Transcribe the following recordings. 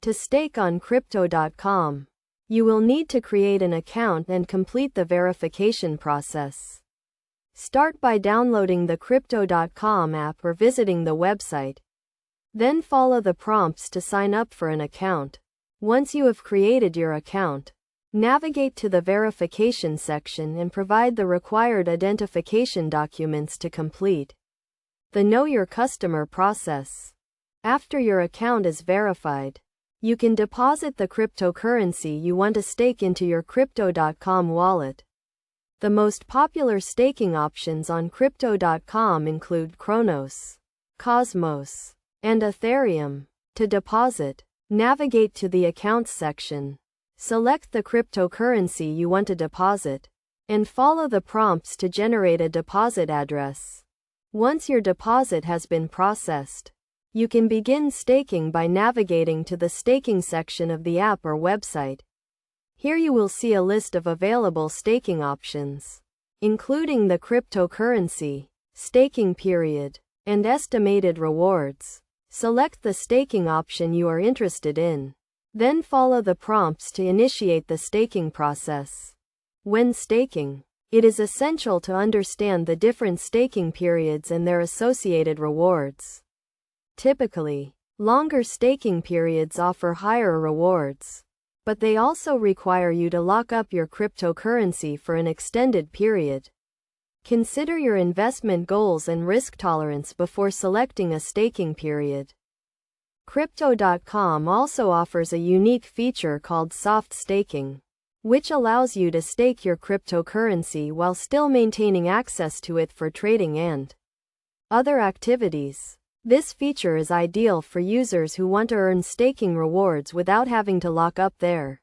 To stake on Crypto.com, you will need to create an account and complete the verification process. Start by downloading the Crypto.com app or visiting the website. Then follow the prompts to sign up for an account. Once you have created your account, navigate to the verification section and provide the required identification documents to complete the Know Your Customer process. After your account is verified, you can deposit the cryptocurrency you want to stake into your Crypto.com wallet. The most popular staking options on Crypto.com include Cronos, Cosmos, and Ethereum. To deposit, navigate to the Accounts section. Select the cryptocurrency you want to deposit, and follow the prompts to generate a deposit address. Once your deposit has been processed, you can begin staking by navigating to the staking section of the app or website. Here you will see a list of available staking options, including the cryptocurrency, staking period, and estimated rewards. Select the staking option you are interested in. Then follow the prompts to initiate the staking process. When staking, it is essential to understand the different staking periods and their associated rewards. Typically, longer staking periods offer higher rewards, but they also require you to lock up your cryptocurrency for an extended period. Consider your investment goals and risk tolerance before selecting a staking period. Crypto.com also offers a unique feature called soft staking, which allows you to stake your cryptocurrency while still maintaining access to it for trading and other activities. This feature is ideal for users who want to earn staking rewards without having to lock up their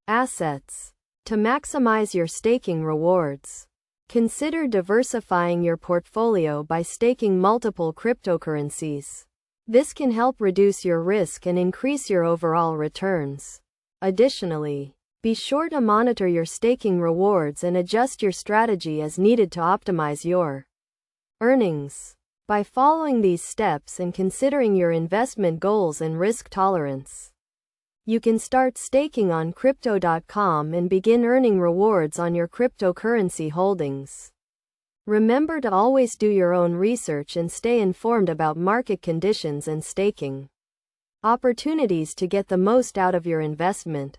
assets. To maximize your staking rewards, consider diversifying your portfolio by staking multiple cryptocurrencies. This can help reduce your risk and increase your overall returns. Additionally, be sure to monitor your staking rewards and adjust your strategy as needed to optimize your earnings. By following these steps and considering your investment goals and risk tolerance, you can start staking on Crypto.com and begin earning rewards on your cryptocurrency holdings. Remember to always do your own research and stay informed about market conditions and staking opportunities to get the most out of your investment.